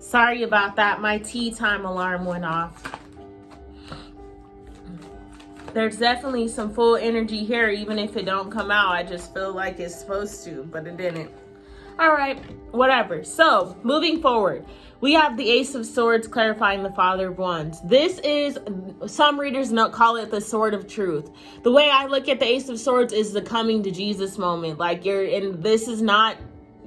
Sorry about that. My tea time alarm went off. There's definitely some full energy here, even if it don't come out. I just feel like it's supposed to, but it didn't. All right, whatever. So, moving forward, we have the Ace of Swords clarifying the Father of Wands. This is, some readers call it the Sword of Truth. The way I look at the Ace of Swords is the coming to Jesus moment. Like and this is not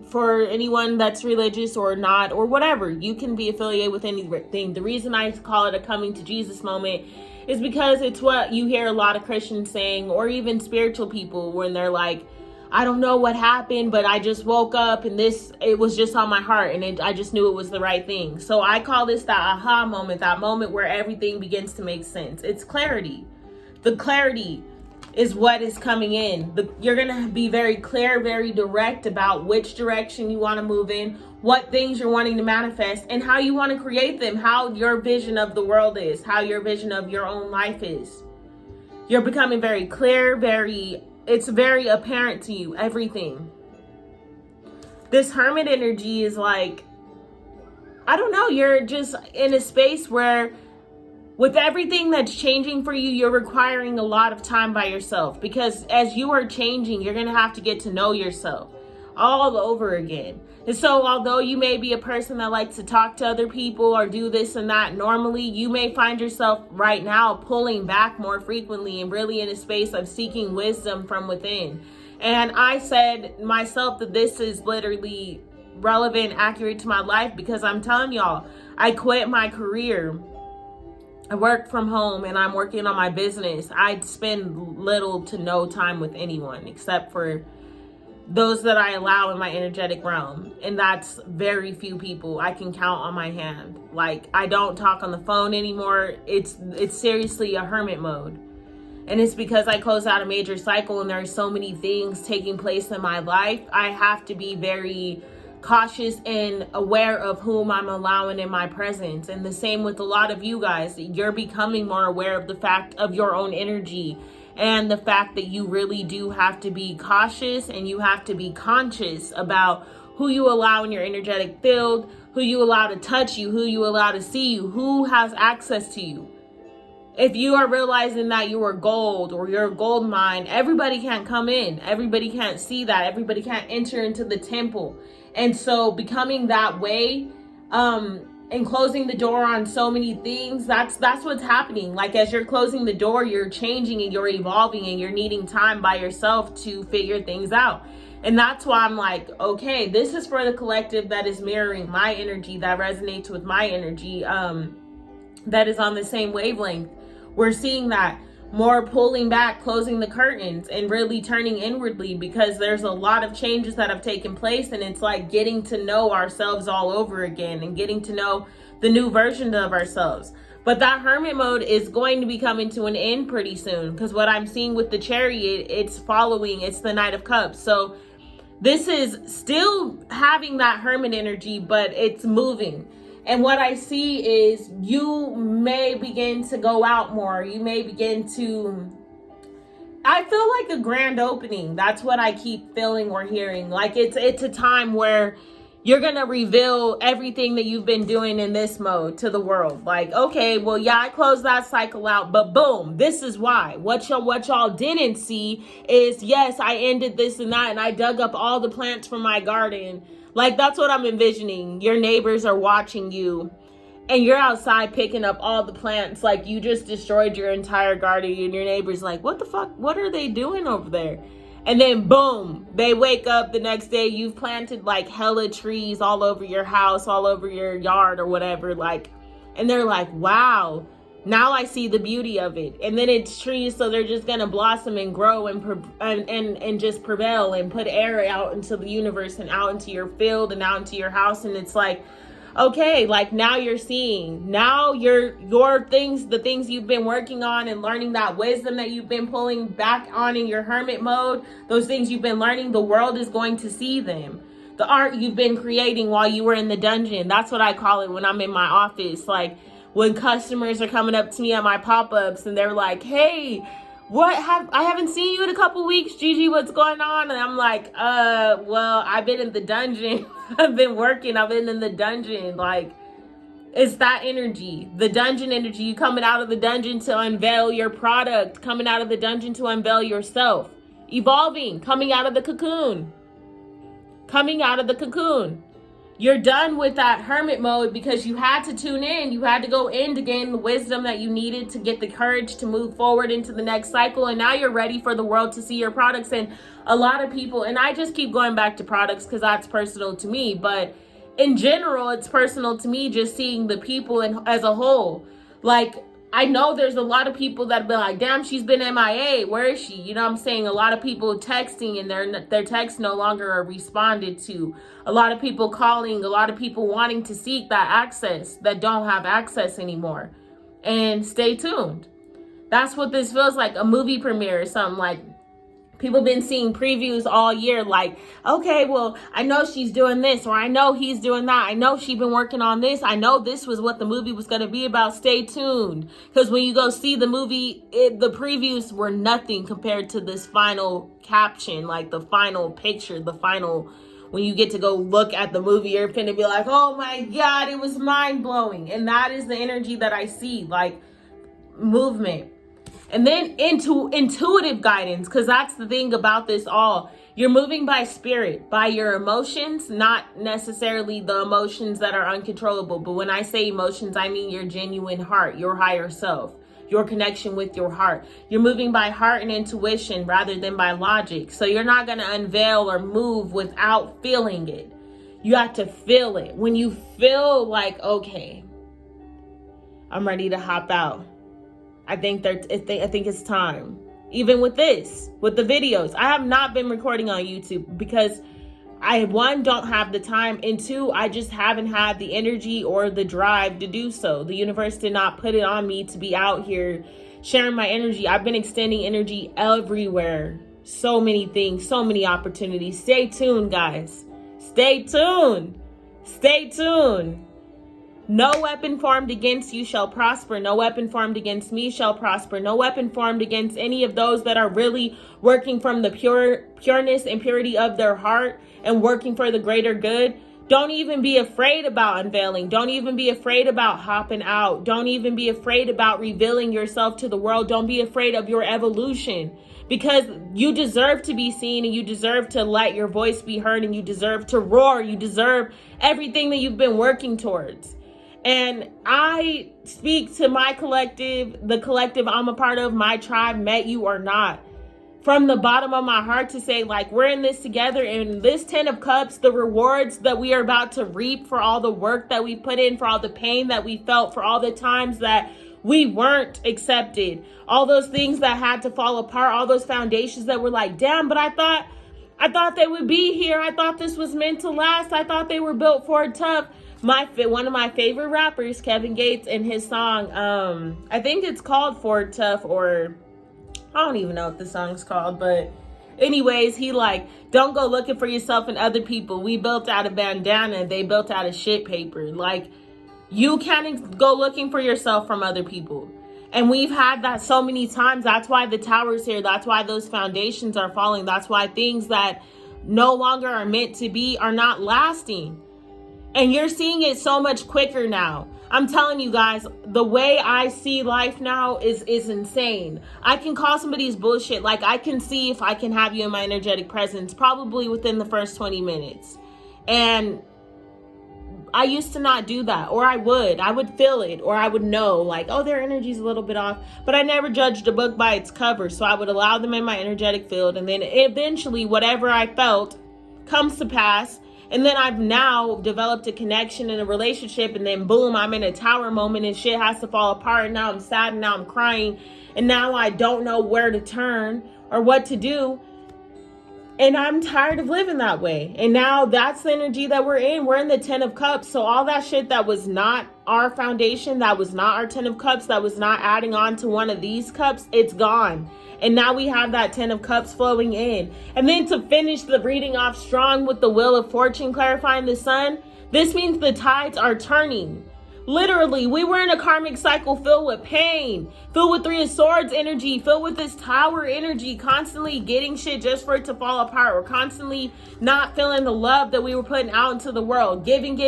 for anyone that's religious or not, or whatever. You can be affiliated with anything. The reason I call it a coming to Jesus moment is because it's what you hear a lot of Christians saying, or even spiritual people, when they're like, I don't know what happened, but I just woke up and it was just on my heart, and I just knew it was the right thing. So I call this that aha moment, that moment where everything begins to make sense. It's clarity. The clarity is what is coming in. You're going to be very clear, very direct about which direction you want to move in, what things you're wanting to manifest, and how you want to create them, how your vision of the world is, how your vision of your own life is. You're becoming very clear, it's very apparent to you, everything. This Hermit energy is like, I don't know, you're just in a space where with everything that's changing for you, you're requiring a lot of time by yourself, because as you are changing, you're going to have to get to know yourself all over again. And so although you may be a person that likes to talk to other people or do this and that normally, you may find yourself right now pulling back more frequently and really in a space of seeking wisdom from within. And I said myself that this is literally relevant, accurate to my life, because I'm telling y'all, I quit my career. I work from home and I'm working on my business. I spend little to no time with anyone except for those that I allow in my energetic realm. And that's very few people. I can count on my hand. Like, I don't talk on the phone anymore. It's seriously a hermit mode. And it's because I closed out a major cycle and there are so many things taking place in my life. I have to be very cautious and aware of whom I'm allowing in my presence. And the same with a lot of you guys. You're becoming more aware of the fact of your own energy and the fact that you really do have to be cautious and you have to be conscious about who you allow in your energetic field, who you allow to touch you, who you allow to see you, who has access to you. If you are realizing that you are gold or you're a gold mine, everybody can't come in. Everybody can't see that. Everybody can't enter into the temple. And so becoming that way, and closing the door on so many things, that's what's happening. Like, as you're closing the door, you're changing and you're evolving and you're needing time by yourself to figure things out. And that's why I'm like, okay, this is for the collective that is mirroring my energy, that resonates with my energy, that is on the same wavelength. We're seeing that more pulling back, closing the curtains, and really turning inwardly, because there's a lot of changes that have taken place, and it's like getting to know ourselves all over again and getting to know the new version of ourselves. But that hermit mode is going to be coming to an end pretty soon, because what I'm seeing with the Chariot, it's the Knight of Cups. So this is still having that hermit energy, but it's moving. And what I see is you may begin to go out more. You may begin to, I feel like a grand opening. That's what I keep feeling or hearing. Like it's a time where you're going to reveal everything that you've been doing in this mode to the world. Like, okay, well, yeah, I closed that cycle out, but boom, this is why. What y'all didn't see is, yes, I ended this and that, and I dug up all the plants from my garden. Like, that's what I'm envisioning. Your neighbors are watching you and you're outside picking up all the plants. Like, you just destroyed your entire garden and your neighbor's like, what the fuck? What are they doing over there? And then boom, they wake up the next day. You've planted like hella trees all over your house, all over your yard or whatever. Like, and they're like, wow, now I see the beauty of it. And then it's trees, so they're just gonna blossom and grow and just prevail and put air out into the universe and out into your field and out into your house. And it's like, okay, like now you're seeing, now your things, the things you've been working on and learning, that wisdom that you've been pulling back on in your hermit mode, those things you've been learning, the world is going to see them. The art you've been creating while you were in the dungeon, that's what I call it when I'm in my office. Like, when customers are coming up to me at my pop-ups and they're like, hey, I haven't seen you in a couple weeks, Gigi, what's going on? And I'm like, well, I've been in the dungeon. I've been working. I've been in the dungeon. Like, It's that energy, the dungeon energy. You coming out of the dungeon to unveil your product, coming out of the dungeon to unveil yourself, evolving, coming out of the cocoon, coming out of the cocoon. You're done with that hermit mode because you had to tune in. You had to go in to gain the wisdom that you needed to get the courage to move forward into the next cycle. And now you're ready for the world to see your products. And a lot of people, and I just keep going back to products because that's personal to me, but in general, it's personal to me just seeing the people and as a whole. Like, I know there's a lot of people that be like, damn, she's been MIA. Where is she? You know what I'm saying? A lot of people texting and their texts no longer are responded to. A lot of people calling, a lot of people wanting to seek that access that don't have access anymore. And stay tuned. That's what this feels like, a movie premiere or something. Like, people been seeing previews all year like, okay, well, I know she's doing this, or I know he's doing that. I know she's been working on this. I know this was what the movie was going to be about. Stay tuned. Because when you go see the movie, the previews were nothing compared to this final caption, like the final picture, the final, when you get to go look at the movie, you're finna be like, oh my God, it was mind blowing. And that is the energy that I see, like movement. And then into intuitive guidance, because that's the thing about this all. You're moving by spirit, by your emotions, not necessarily the emotions that are uncontrollable. But when I say emotions, I mean your genuine heart, your higher self, your connection with your heart. You're moving by heart and intuition rather than by logic. So you're not going to unveil or move without feeling it. You have to feel it. When you feel like, okay, I'm ready to hop out. I think it's time. Even with this, with the videos, I have not been recording on YouTube because I, one, don't have the time, and two, I just haven't had the energy or the drive to do so. The universe did not put it on me to be out here sharing my energy. I've been extending energy everywhere. So many things, so many opportunities. Stay tuned, guys. Stay tuned. Stay tuned. No weapon formed against you shall prosper. No weapon formed against me shall prosper. No weapon formed against any of those that are really working from the pureness and purity of their heart and working for the greater good. Don't even be afraid about unveiling. Don't even be afraid about hopping out. Don't even be afraid about revealing yourself to the world. Don't be afraid of your evolution, because you deserve to be seen and you deserve to let your voice be heard and you deserve to roar. You deserve everything that you've been working towards. And I speak to my collective, the collective I'm a part of, my tribe, met you or not, from the bottom of my heart to say, like, we're in this together. And this 10 of Cups, the rewards that we are about to reap for all the work that we put in, for all the pain that we felt, for all the times that we weren't accepted, all those things that had to fall apart, all those foundations that were like, damn, but I thought they would be here. I thought this was meant to last. I thought they were built for tough. One of my favorite rappers, Kevin Gates, in his song, I think it's called Ford Tough, or I don't even know what the song's called, but anyways, he like, don't go looking for yourself in other people. We built out of bandana, they built out of shit paper. Like, you can't go looking for yourself from other people. And we've had that so many times. That's why the tower's here. That's why those foundations are falling. That's why things that no longer are meant to be are not lasting. And you're seeing it so much quicker now. I'm telling you guys, the way I see life now is insane. I can call somebody's bullshit. Like, I can see if I can have you in my energetic presence probably within the first 20 minutes. And I used to not do that, or I would feel it, or I would know like, oh, their energy's a little bit off, but I never judged a book by its cover. So I would allow them in my energetic field. And then eventually whatever I felt comes to pass. And then I've now developed a connection and a relationship, and then boom, I'm in a tower moment and shit has to fall apart. And now I'm sad and now I'm crying. And now I don't know where to turn or what to do. And I'm tired of living that way. And now that's the energy that we're in. We're in the 10 of Cups. So all that shit that was not our foundation, that was not our 10 of Cups, that was not adding on to one of these cups, it's gone. And now we have that 10 of Cups flowing in. And then to finish the reading off strong with the Wheel of Fortune clarifying the sun, this means the tides are turning. Literally, we were in a karmic cycle filled with pain, filled with Three of Swords energy, filled with this Tower energy, constantly getting shit just for it to fall apart. We're constantly not feeling the love that we were putting out into the world. Giving,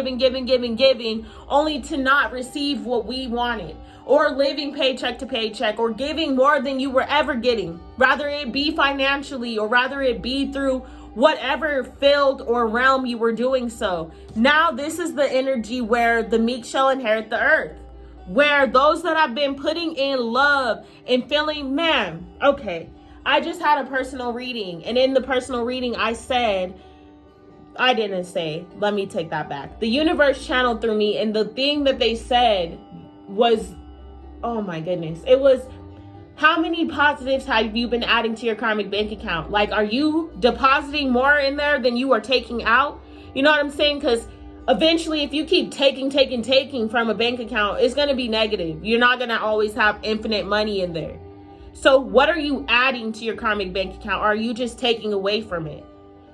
only to not receive what we wanted. Or living paycheck to paycheck, or giving more than you were ever getting. Rather it be financially, or rather it be through whatever field or realm you were doing so. Now this is the energy where the meek shall inherit the earth. Where those that have been putting in love and feeling, man, okay, I just had a personal reading. And in the personal reading, I didn't say, let me take that back. The universe channeled through me, and the thing that they said was, oh my goodness, it was, how many positives have you been adding to your karmic bank account? Like, are you depositing more in there than you are taking out? You know what I'm saying? Because eventually, if you keep taking from a bank account, it's going to be negative. You're not going to always have infinite money in there. So what are you adding to your karmic bank account? Or are you just taking away from it?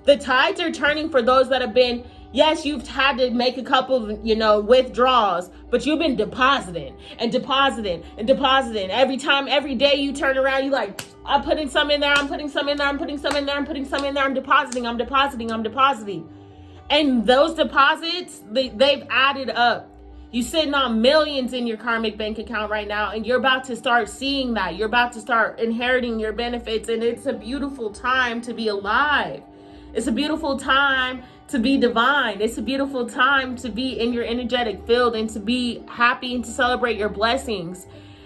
The tides are turning for those that have been, yes, you've had to make a couple of, withdrawals, but you've been depositing. Every time, every day you turn around, you like, I'm putting some in there, I'm putting some in there, I'm depositing. And those deposits, they've added up. You're sitting on millions in your karmic bank account right now, and you're about to start seeing that. You're about to start inheriting your benefits, and it's a beautiful time to be alive. It's a beautiful time to be divine. It's a beautiful time to be in your energetic field and to be happy and to celebrate your blessings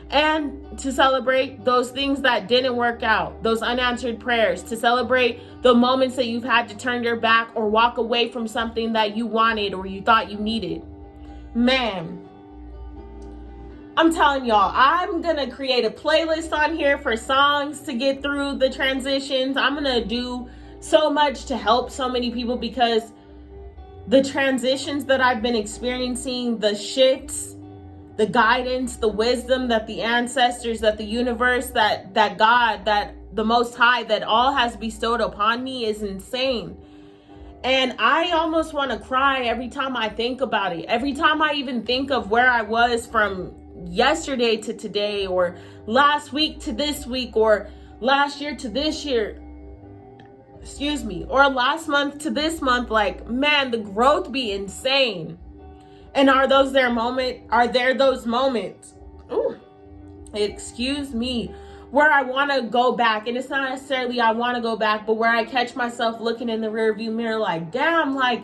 and to celebrate those things that didn't work out, those unanswered prayers, to celebrate the moments that you've had to turn your back or walk away from something that you wanted or you thought you needed. Man, I'm telling y'all, I'm gonna create a playlist on here for songs to get through the transitions. I'm gonna do so much to help so many people, because the transitions that I've been experiencing, the shifts, the guidance, the wisdom that the ancestors, that the universe, that God, that the Most High, that all has bestowed upon me is insane. And I almost want to cry every time I think about it. Every time I even think of where I was from yesterday to today, or last week to this week, or last year to this year, or last month to this month, like, man, the growth be insane. And are there those moments, where I want to go back? And it's not necessarily I want to go back, but where I catch myself looking in the rearview mirror like, damn, like,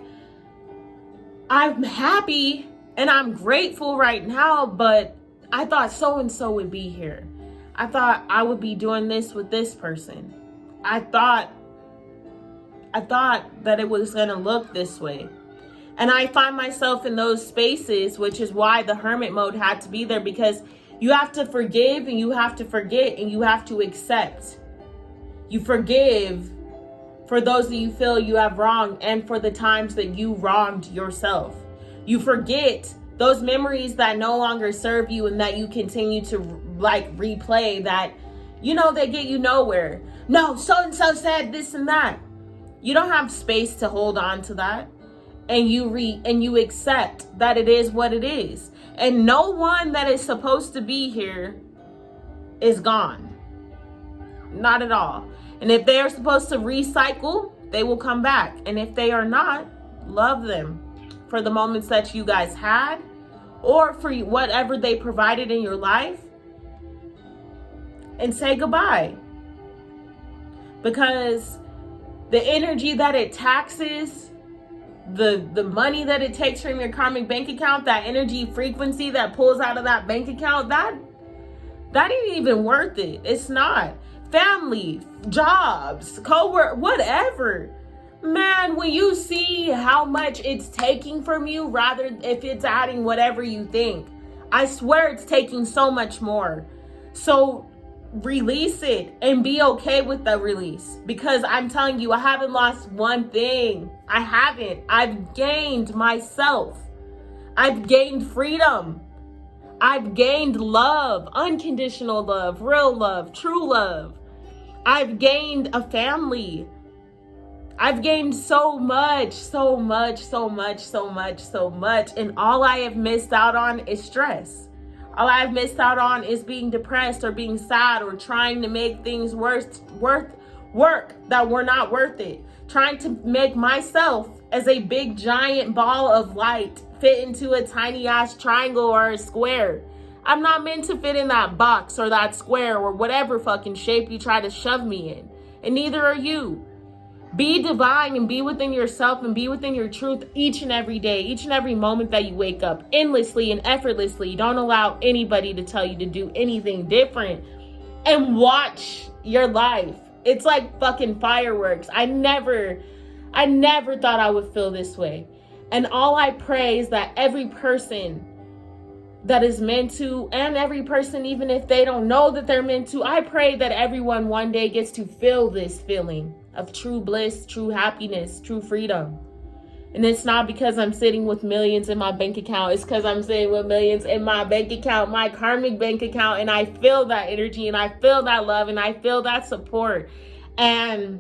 I'm happy and I'm grateful right now, but I thought so-and-so would be here. I thought I would be doing this with this person. I thought that it was going to look this way. And I find myself in those spaces, which is why the hermit mode had to be there, because you have to forgive and you have to forget and you have to accept. You forgive for those that you feel you have wronged and for the times that you wronged yourself. You forget those memories that no longer serve you and that you continue to replay that, they get you nowhere. No, so-and-so said this and that. You don't have space to hold on to that. And you accept that it is what it is. And no one that is supposed to be here is gone. Not at all. And if they are supposed to recycle, they will come back. And if they are not, love them for the moments that you guys had, or for whatever they provided in your life, and say goodbye. Because the energy that it taxes, the money that it takes from your karmic bank account, that energy frequency that pulls out of that bank account, that ain't even worth it. It's not. Family, jobs, co-work, whatever. Man, when you see how much it's taking from you, rather if it's adding whatever you think, I swear it's taking so much more. So release it and be okay with the release, because I'm telling you, I haven't lost one thing. I haven't. I've gained myself. I've gained freedom. I've gained love, unconditional love, real love, true love. I've gained a family. I've gained so much, so much, so much, so much, so much. And all I have missed out on is stress. All I've missed out on is being depressed or being sad or trying to make things worth work that were not worth it. Trying to make myself as a big giant ball of light fit into a tiny ass triangle or a square. I'm not meant to fit in that box or that square or whatever fucking shape you try to shove me in. And neither are you. Be divine and be within yourself and be within your truth each and every day, each and every moment that you wake up, endlessly and effortlessly. Don't allow anybody to tell you to do anything different. And watch your life. It's like fucking fireworks. I never thought I would feel this way. And all I pray is that every person that is meant to, and every person, even if they don't know that they're meant to, I pray that everyone one day gets to feel this feeling of true bliss, true happiness, true freedom. And it's not because I'm sitting with millions in my bank account. It's because I'm sitting with millions in my bank account, my karmic bank account, and I feel that energy, and I feel that love, and I feel that support. And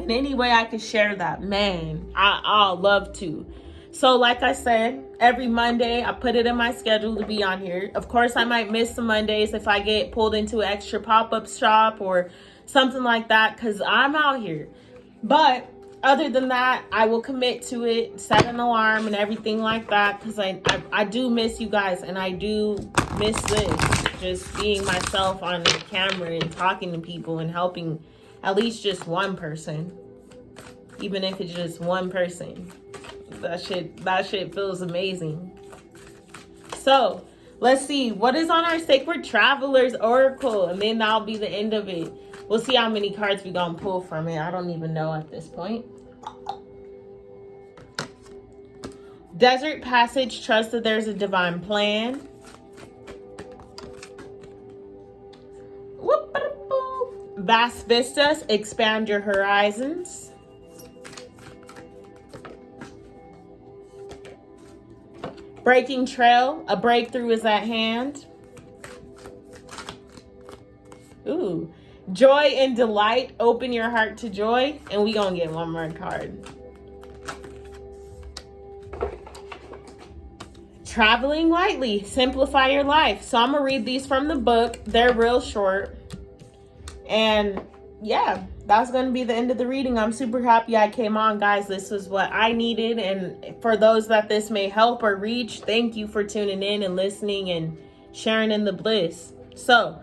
in any way I could share that, man, I'll love to. So like I said, every Monday I put it in my schedule to be on here. Of course, I might miss some Mondays if I get pulled into an extra pop-up shop or something like that, because I'm out here. But other than that, I will commit to it, set an alarm and everything like that, because I do miss you guys, and I do miss this. Just being myself on the camera and talking to people and helping at least just one person. Even if it's just one person. That shit feels amazing. So, let's see. What is on our Sacred Travelers Oracle? And then that'll be the end of it. We'll see how many cards we gonna pull from it. I don't even know at this point. Desert Passage, trust that there's a divine plan. Vast Vistas, expand your horizons. Breaking Trail, a breakthrough is at hand. Ooh. Joy and Delight, open your heart to joy. And we gonna get one more card. Traveling lightly, simplify your life. So I'm gonna read these from the book. They're real short. And yeah, that's going to be the end of the reading. I'm super happy I came on, guys. This was what I needed. And for those that this may help or reach, thank you for tuning in and listening and sharing in the bliss. So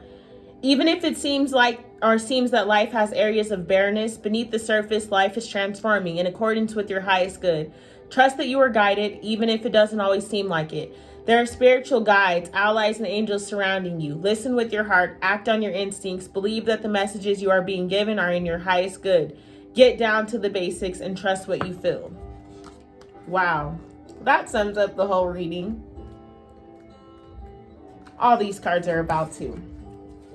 even if it seems that life has areas of bareness, beneath the surface, life is transforming in accordance with your highest good. Trust that you are guided, even if it doesn't always seem like it. There are spiritual guides, allies, and angels surrounding you. Listen with your heart, act on your instincts, believe that the messages you are being given are in your highest good. Get down to the basics and trust what you feel. Wow, that sums up the whole reading. All these cards are about to.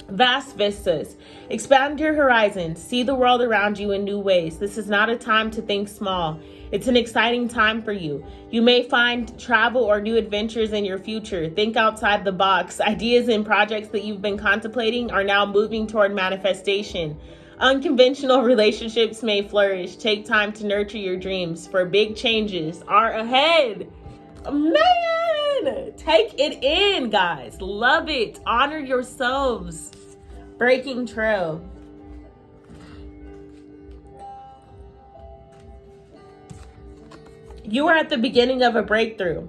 Vast vistas. Expand your horizons. See the world around you in new ways. This is not a time to think small. It's an exciting time for you. You may find travel or new adventures in your future. Think outside the box. Ideas and projects that you've been contemplating are now moving toward manifestation. Unconventional relationships may flourish. Take time to nurture your dreams, for big changes are ahead. Man, take it in, guys. Love it. Honor yourselves. Breaking Trail. You are at the beginning of a breakthrough.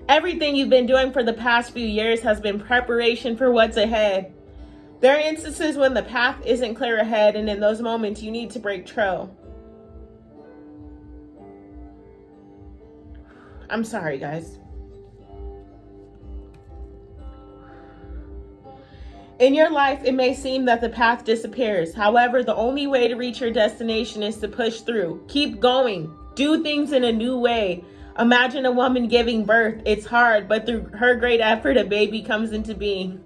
Everything you've been doing for the past few years has been preparation for what's ahead. There are instances when the path isn't clear ahead, and in those moments you need to break trail. I'm sorry, guys. In your life, it may seem that the path disappears. However, the only way to reach your destination is to push through. Keep going. Do things in a new way. Imagine a woman giving birth. It's hard, but through her great effort, a baby comes into being.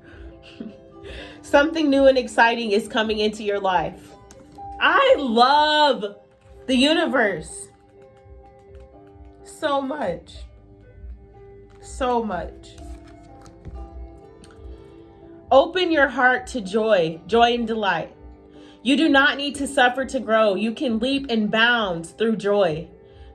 Something new and exciting is coming into your life. I love the universe so much. So much. Open your heart to joy and delight. You do not need to suffer to grow. You can leap and bound through joy.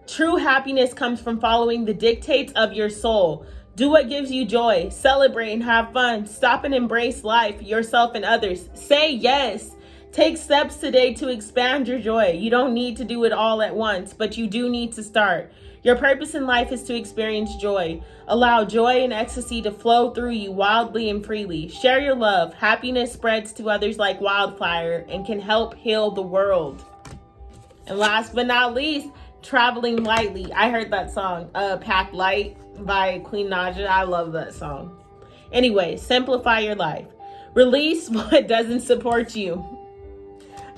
True happiness comes from following the dictates of your soul. Do what gives you joy. Celebrate and have fun. Stop and embrace life, yourself, and others. Say yes. Take steps today to expand your joy. You don't need to do it all at once, but you do need to start. Your purpose in life is to experience joy. Allow joy and ecstasy to flow through you wildly and freely. Share your love. Happiness spreads to others like wildfire and can help heal the world. And last but not least, traveling lightly. I heard that song, Pack Light by Queen Naja. I love that song. Anyway, simplify your life. Release what doesn't support you.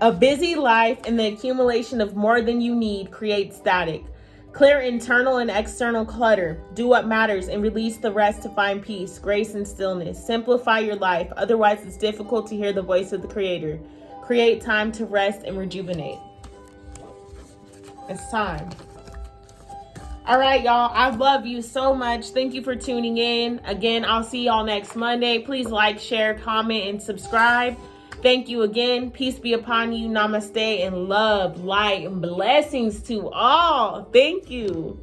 A busy life and the accumulation of more than you need creates static. Clear internal and external clutter. Do what matters and release the rest to find peace, grace, and stillness. Simplify your life. Otherwise, it's difficult to hear the voice of the Creator. Create time to rest and rejuvenate. It's time. All right, y'all. I love you so much. Thank you for tuning in. Again, I'll see y'all next Monday. Please like, share, comment, and subscribe. Thank you again. Peace be upon you. Namaste and love, light, and blessings to all. Thank you.